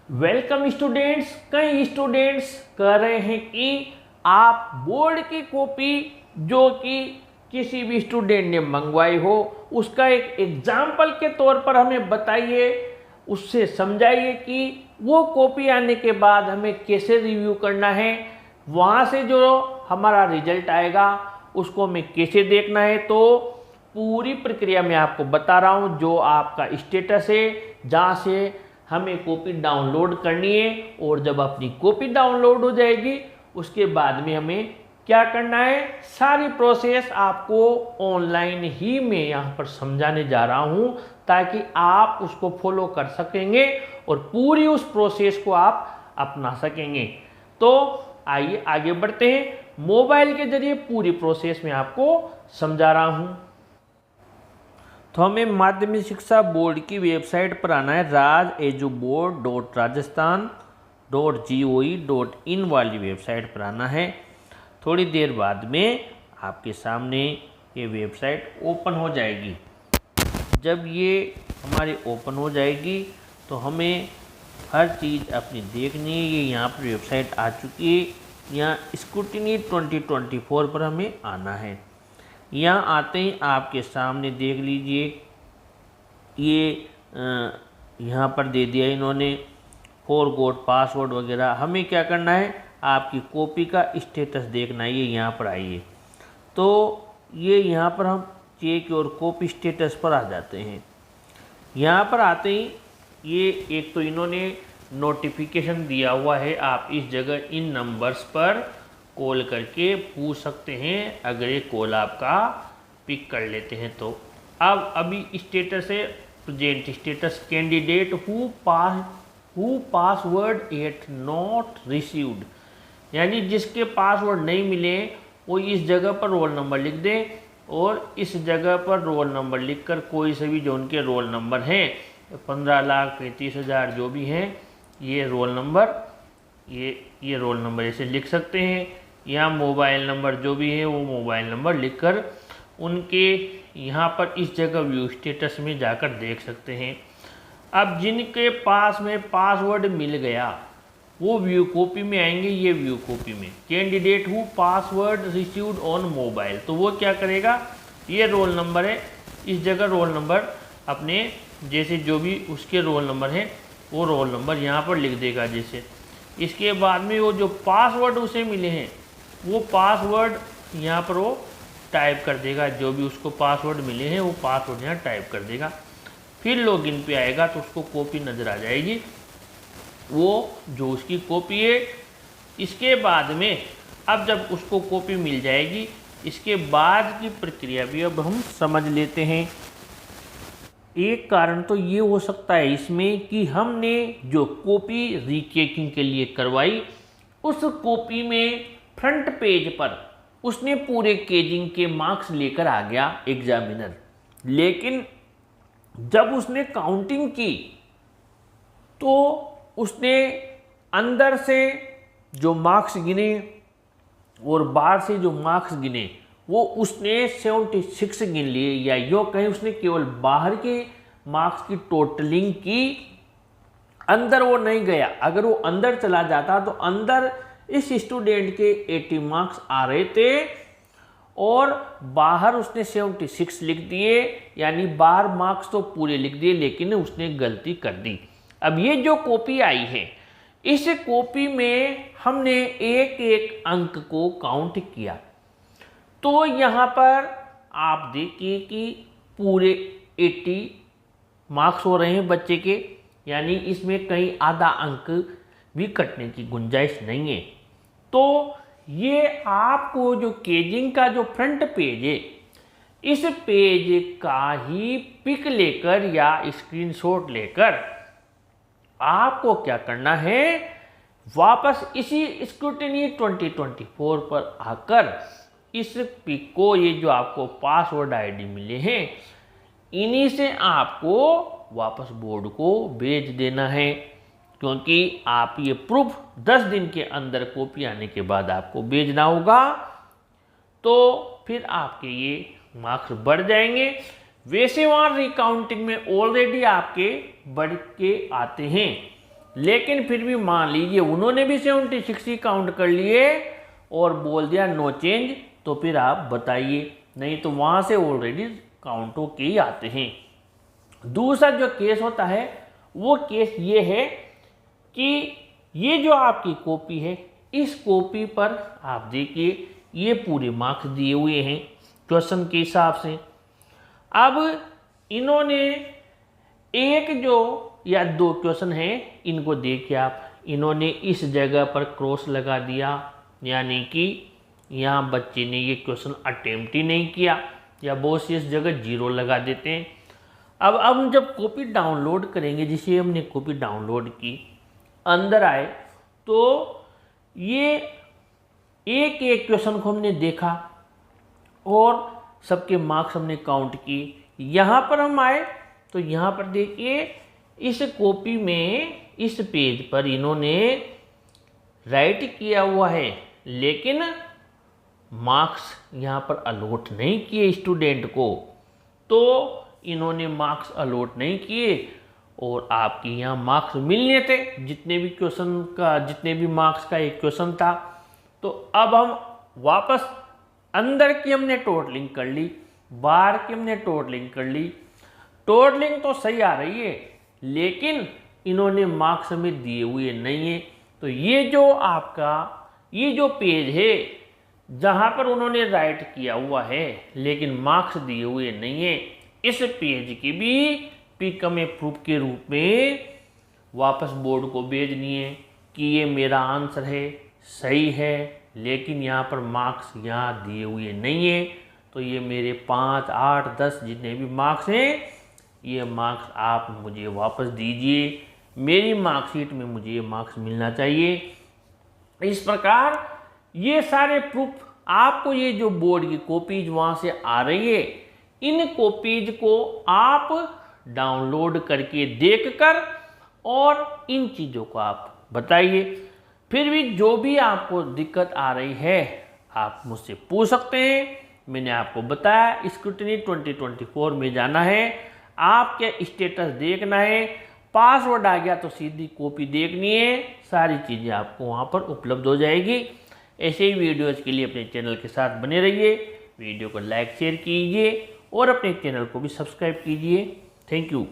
Welcome students. कई students कह रहे हैं कि आप बोर्ड की कॉपी जो कि किसी भी स्टूडेंट ने मंगवाई हो उसका एक एग्जाम्पल के तौर पर हमें बताइए, उससे समझाइए कि वो कॉपी आने के बाद हमें कैसे रिव्यू करना है, वहाँ से जो हमारा रिजल्ट आएगा उसको हमें कैसे देखना है। तो पूरी प्रक्रिया मैं आपको बता रहा हूँ, जो आपका स्टेटस है जहाँ से हमें कॉपी डाउनलोड करनी है, और जब अपनी कॉपी डाउनलोड हो जाएगी उसके बाद में हमें क्या करना है, सारी प्रोसेस आपको ऑनलाइन ही मैं यहाँ पर समझाने जा रहा हूँ ताकि आप उसको फॉलो कर सकेंगे और पूरी उस प्रोसेस को आप अपना सकेंगे। तो आइए आगे बढ़ते हैं। मोबाइल के जरिए पूरी प्रोसेस में आपको समझा रहा हूँ। तो हमें माध्यमिक शिक्षा बोर्ड की वेबसाइट पर आना है, rajejuboard.rajasthan.gov.in वाली वेबसाइट पर आना है। थोड़ी देर बाद में आपके सामने ये वेबसाइट ओपन हो जाएगी। जब ये हमारी ओपन हो जाएगी तो हमें हर चीज़ अपनी देखनी है। ये यहाँ पर वेबसाइट आ चुकी है, यहाँ स्क्रूटिनी 2024 पर हमें आना है। यहाँ आते ही आपके सामने देख लीजिए, ये यहाँ पर दे दिया इन्होंने फॉरगॉट पासवर्ड वगैरह। हमें क्या करना है, आपकी कॉपी का स्टेटस देखना है। ये यहाँ पर आइए, तो ये यहाँ पर हम चेक और कॉपी स्टेटस पर आ जाते हैं। यहाँ पर आते ही ये एक तो इन्होंने नोटिफिकेशन दिया हुआ है, आप इस जगह इन नंबर्स पर कॉल करके पूछ सकते हैं अगर ये कॉल आपका पिक कर लेते हैं तो। अब अभी स्टेटस है present status, candidate who password at not received, यानी जिसके पासवर्ड नहीं मिले वो इस जगह पर रोल नंबर लिख दे, और इस जगह पर रोल नंबर लिखकर कोई से भी जो उनके रोल नंबर हैं 15,35,000 जो भी हैं, ये रोल नंबर ये रोल नंबर ऐसे लिख सकते हैं। या मोबाइल नंबर जो भी है वो मोबाइल नंबर लिखकर उनके यहाँ पर इस जगह व्यू स्टेटस में जाकर देख सकते हैं। अब जिनके पास में पासवर्ड मिल गया वो व्यू कॉपी में आएंगे। ये व्यू कॉपी में candidate who password received on mobile, तो वो क्या करेगा, ये रोल नंबर है, इस जगह रोल नंबर अपने जैसे जो भी उसके रोल नंबर हैं वो रोल नंबर यहाँ पर लिख देगा जैसे। इसके बाद में वो जो पासवर्ड उसे मिले हैं वो पासवर्ड यहाँ पर वो टाइप कर देगा, जो भी उसको पासवर्ड मिले हैं वो पासवर्ड यहाँ टाइप कर देगा। फिर लॉगिन पे आएगा तो उसको कॉपी नज़र आ जाएगी, वो जो उसकी कॉपी है। इसके बाद में अब जब उसको कॉपी मिल जाएगी, इसके बाद की प्रक्रिया भी अब हम समझ लेते हैं। एक कारण तो ये हो सकता है इसमें कि हमने जो कॉपी रीचेकिंग के लिए करवाई उस कॉपी में फ्रंट पेज पर उसने पूरे केजिंग के मार्क्स लेकर आ गया एग्जामिनर, लेकिन जब उसने काउंटिंग की तो उसने अंदर से जो मार्क्स गिने और बाहर से जो मार्क्स गिने वो उसने 76 गिन लिए, या यूँ कहीं उसने केवल बाहर के मार्क्स की टोटलिंग की, अंदर वो नहीं गया। अगर वो अंदर चला जाता तो अंदर इस स्टूडेंट के 80 मार्क्स आ रहे थे और बाहर उसने 76 लिख दिए, यानी बाहर मार्क्स तो पूरे लिख दिए लेकिन उसने गलती कर दी। अब ये जो कॉपी आई है इस कॉपी में हमने एक एक अंक को काउंट किया, तो यहाँ पर आप देखिए कि पूरे 80 मार्क्स हो रहे हैं बच्चे के, यानी इसमें कहीं आधा अंक भी कटने की गुंजाइश नहीं है। तो ये आपको जो केजिंग का जो फ्रंट पेज है इस पेज का ही पिक लेकर या स्क्रीनशॉट लेकर आपको क्या करना है, वापस इसी स्क्रूटिनी 2024 पर आकर इस पिक को, ये जो आपको पासवर्ड आईडी मिले हैं इन्हीं से आपको वापस बोर्ड को भेज देना है, क्योंकि आप ये प्रूफ 10 दिन के अंदर कॉपी आने के बाद आपको भेजना होगा। तो फिर आपके ये मार्क्स बढ़ जाएंगे। वैसे वहाँ रिकाउंटिंग में ऑलरेडी आपके बढ़ के आते हैं, लेकिन फिर भी मान लीजिए उन्होंने भी 76 ही काउंट कर लिए और बोल दिया नो चेंज, तो फिर आप बताइए, नहीं तो वहाँ से ऑलरेडी काउंट होके ही आते हैं। दूसरा जो केस होता है वो केस ये है कि ये जो आपकी कॉपी है, इस कॉपी पर आप देखिए ये पूरे मार्क्स दिए हुए हैं क्वेश्चन के हिसाब से। अब इन्होंने एक जो या दो क्वेश्चन हैं इनको देखिए आप, इन्होंने इस जगह पर क्रॉस लगा दिया, यानी कि यहाँ बच्चे ने ये क्वेश्चन अटेम्प्ट ही नहीं किया, या बहुत सी इस जगह 0 लगा देते हैं। अब हम जब कॉपी डाउनलोड करेंगे, जिसे हमने कॉपी डाउनलोड की, अंदर आए तो ये एक एक क्वेश्चन को हमने देखा और सबके मार्क्स हमने काउंट किए। यहाँ पर हम आए तो यहाँ पर देखिए इस कॉपी में इस पेज पर इन्होंने राइट किया हुआ है, लेकिन मार्क्स यहाँ पर अलॉट नहीं किए स्टूडेंट को, तो इन्होंने मार्क्स अलॉट नहीं किए और आपके यहाँ मार्क्स मिलने थे जितने भी क्वेश्चन का, जितने भी मार्क्स का एक क्वेश्चन था। तो अब हम वापस अंदर की हमने टोटलिंग कर ली, बाहर की हमने टोटलिंग कर ली। टोटलिंग तो सही आ रही है, लेकिन इन्होंने मार्क्स हमें दिए हुए नहीं है। तो ये जो आपका ये जो पेज है जहाँ पर उन्होंने राइट किया हुआ है लेकिन मार्क्स दिए हुए नहीं है, इस पेज की भी पिक हमें प्रूफ के रूप में वापस बोर्ड को भेजनी है कि ये मेरा आंसर है, सही है, लेकिन यहाँ पर मार्क्स यहाँ दिए हुए नहीं है। तो ये मेरे 5, 8, 10 जितने भी मार्क्स हैं, ये मार्क्स आप मुझे वापस दीजिए, मेरी मार्कशीट में मुझे ये मार्क्स मिलना चाहिए। इस प्रकार ये सारे प्रूफ आपको, ये जो बोर्ड की कॉपीज वहाँ से आ रही है, इन कॉपीज को आप डाउनलोड करके देखकर और इन चीज़ों को आप बताइए। फिर भी जो भी आपको दिक्कत आ रही है आप मुझसे पूछ सकते हैं। मैंने आपको बताया स्क्रूटनी 2024 में जाना है, आपके स्टेटस देखना है, पासवर्ड आ गया तो सीधी कॉपी देखनी है, सारी चीज़ें आपको वहाँ पर उपलब्ध हो जाएगी। ऐसे ही वीडियोज़ के लिए अपने चैनल के साथ बने रहिए, वीडियो को लाइक शेयर कीजिए और अपने चैनल को भी सब्सक्राइब कीजिए। Thank you.